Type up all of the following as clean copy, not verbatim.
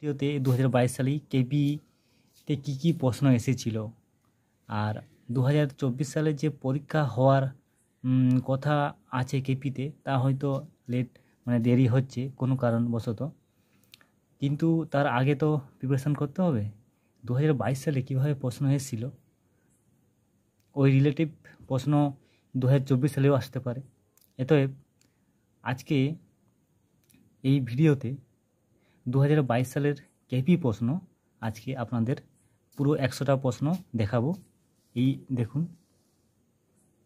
ভিডিওতে 2022 সালেই কেপিতে কী প্রশ্ন এসেছিল, আর 2024 সালে যে পরীক্ষা হওয়ার কথা আছে কেপিতে, তা হয়তো দেরি হচ্ছে কোনো কারণবশত। কিন্তু তার আগে তো প্রিপারেশান করতে হবে। 2022 সালে কীভাবে প্রশ্ন এসেছিল, ওই রিলেটিভ প্রশ্ন 2024 সালেও আসতে পারে। অতএব আজকে এই ভিডিওতে 2022 সালের কেপি প্রশ্ন আজকে আপনাদের পুরো 100টা প্রশ্ন দেখাবো। এই দেখুন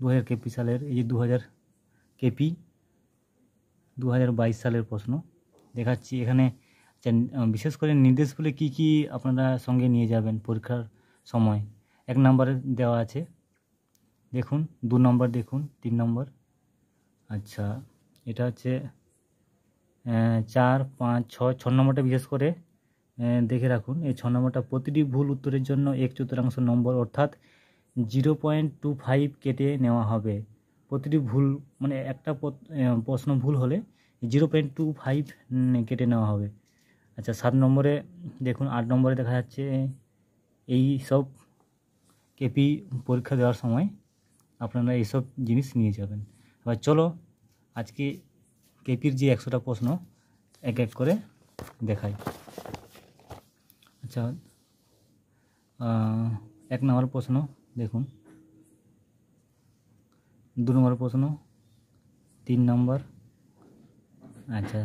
2000 কেপি সালের, এই যে 2000 কেপি 2022 সালের প্রশ্ন দেখাচ্ছি এখানে। বিশেষ করে নির্দেশগুলি কী কী আপনারা সঙ্গে নিয়ে যাবেন পরীক্ষার সময়। 1 নম্বরে দেওয়া আছে, দেখুন। 2 নম্বর দেখুন, 3 নম্বর। আচ্ছা, এটা হচ্ছে 4, 5, 6 নম্বরটা বিশেষ করে দেখে রাখুন। এই 6 নম্বরটা প্রতিটি ভুল উত্তরের জন্য 1/4 নম্বর অর্থাৎ 0.25 কেটে নেওয়া হবে। প্রতিটি ভুল একটা প্রশ্ন ভুল হলে 0.25 কেটে নেওয়া হবে। আচ্ছা, 7 নম্বরে দেখুন, 8 নম্বরে দেখা যাচ্ছে এই সব কেপি পরীক্ষা দেওয়ার সময় আপনারা এইসব জিনিস নিয়ে যাবেন। এবার চলো আজকে কেপির যে 100টা প্রশ্ন এক এক করে দেখাই। আচ্ছা, 1 নম্বর প্রশ্ন দেখুন, 2 নম্বর প্রশ্ন, 3 নম্বর, আচ্ছা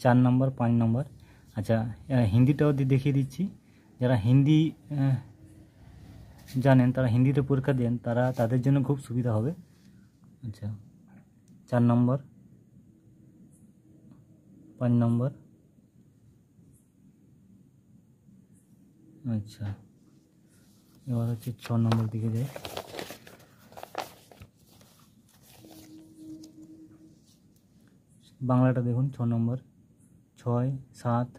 4 নম্বর, 5 নম্বর। আচ্ছা, হিন্দিটাও দেখিয়ে দিচ্ছি। যারা হিন্দি জানেন, তারা হিন্দিতে পরীক্ষা দেন, তাদের জন্য খুব সুবিধা হবে। আচ্ছা, 4 নম্বর, 5 নম্বর। আচ্ছা, এবার হচ্ছে 6 নম্বর দিকে যাই। বাংলাটা দেখুন, 6 নম্বর, 6, 7,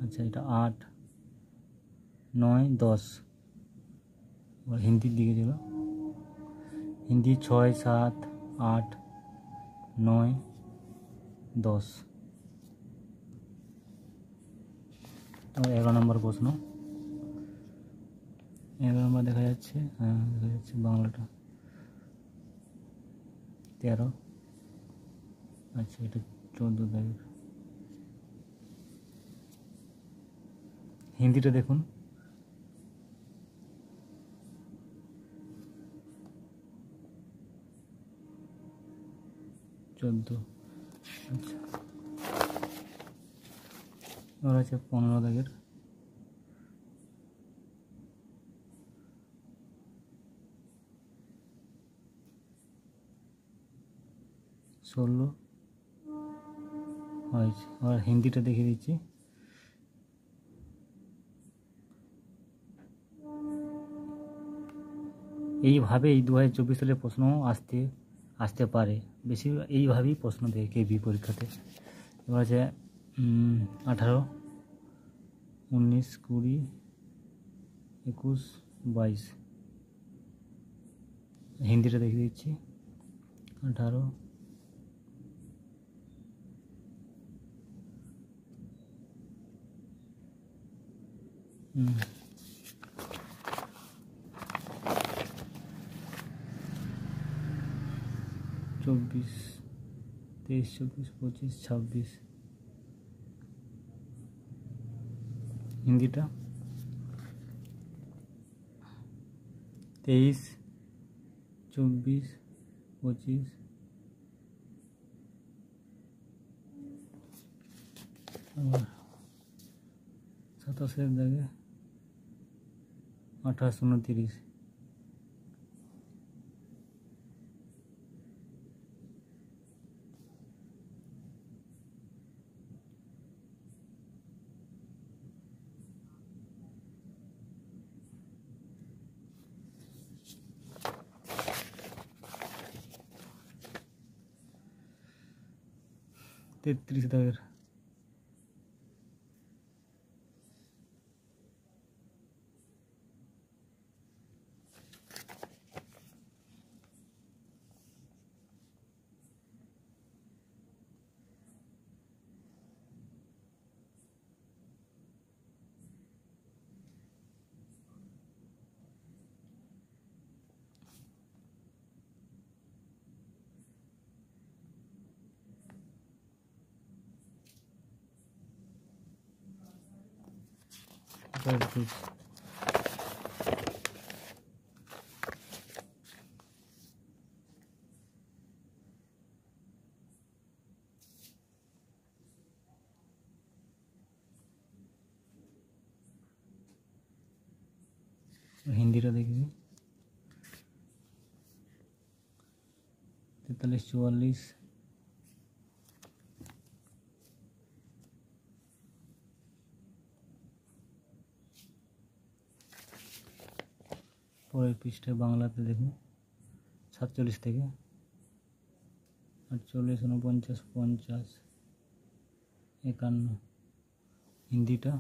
আচ্ছা এটা 8, 9, 10। এবার হিন্দির দিকে গেল, হিন্দি 6, 7, 8, 9, 10। এবার 11 নম্বর প্রশ্ন, 11 নম্বর দেখা যাচ্ছে, দেখা যাচ্ছে বাংলাটা 13, আচ্ছা এটা 14 তারিখ। হিন্দিটা দেখুন, আচ্ছা এবার আছে 15 তারিখের। ষোলো হয়েছে। আর হিন্দিটা দেখিয়ে দিচ্ছি, এইভাবেই 2024 সালের প্রশ্ন আসতে পারে। বেশি এইভাবেই প্রশ্ন দেয় কেভি পরীক্ষাতে। এবার আছে 18, 19, 20, 21, 22। হিন্দিটা দেখিয়ে দিচ্ছি, 18, 24, 23, 24, 25, 26। হিন্দিটা 23, 24, 25, 27 দাগে 28, 29। তেত্রিশ দাগের পরের পেজ। হিন্দিটা দেখবি 43-44। পরের পৃষ্ঠায় বাংলাতে দেখুন 47 থেকে 48, 49, 50, 51। হিন্দিটা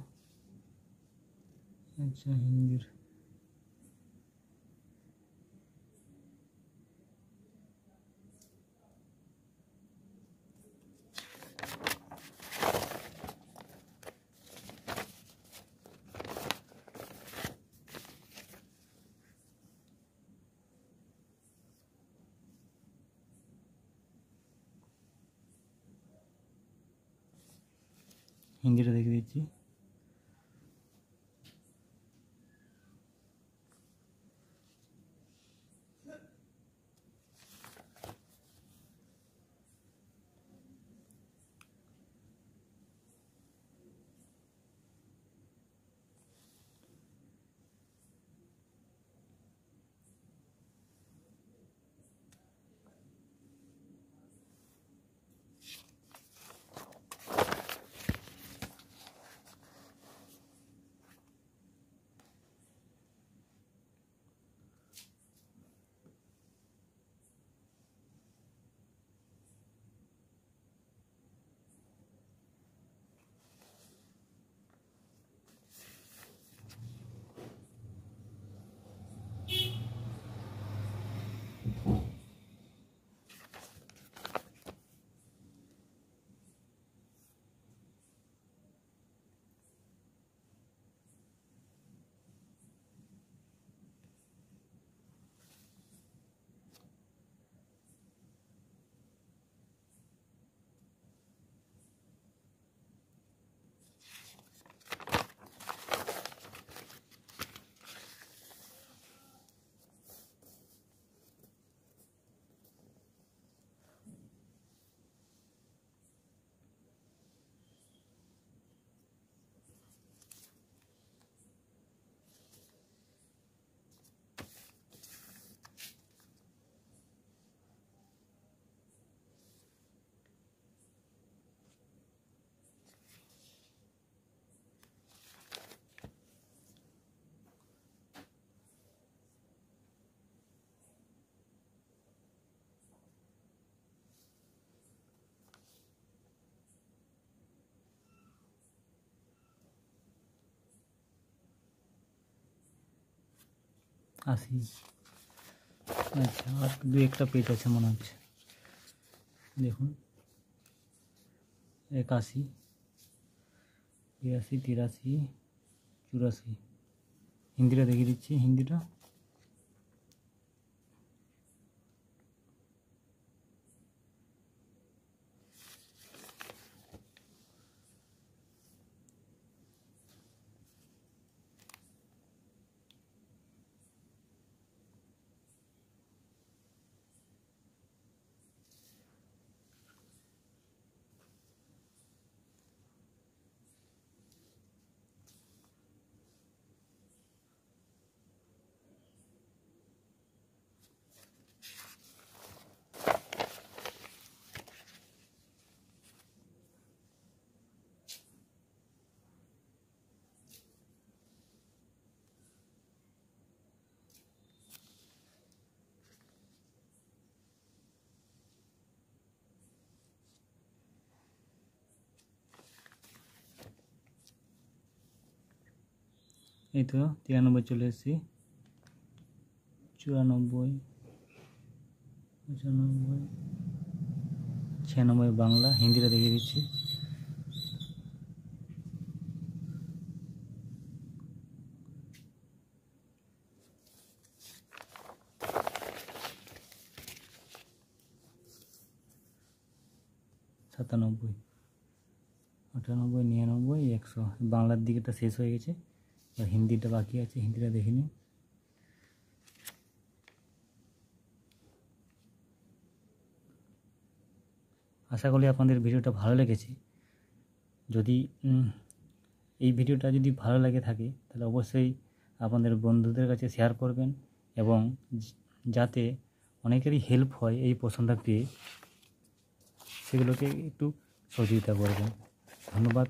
আচ্ছা হিন্দির হিন্দিটা দেখে দিচ্ছি। আসি আচ্ছা আর দু একটা পেজ আছে মনে হচ্ছে দেখুন 81, 82, 83, 84। হিন্দিটা দেখিয়ে দিচ্ছি। হিন্দিটা এই তো 93 চলে এসেছি। 94, 95, 96 বাংলা। হিন্দিটা দেখিয়ে দিচ্ছি। সাতানব্বই, 98, 99, 100। বাংলার দিকেটা শেষ হয়ে গেছে, আর হিন্দিটা বাকি আছে, হিন্দিটা দেখে নিন। আশা করি আপনাদের ভিডিওটা ভালো লেগেছে। যদি এই ভিডিওটা যদি ভালো লেগে থাকে তাহলে অবশ্যই আপনাদের বন্ধুদের কাছে শেয়ার করবেন, এবং যাতে অনেকেরই হেল্প হয় এই প্রশ্নটা পেয়ে, সেগুলোকে একটু সহযোগিতা করবেন। ধন্যবাদ।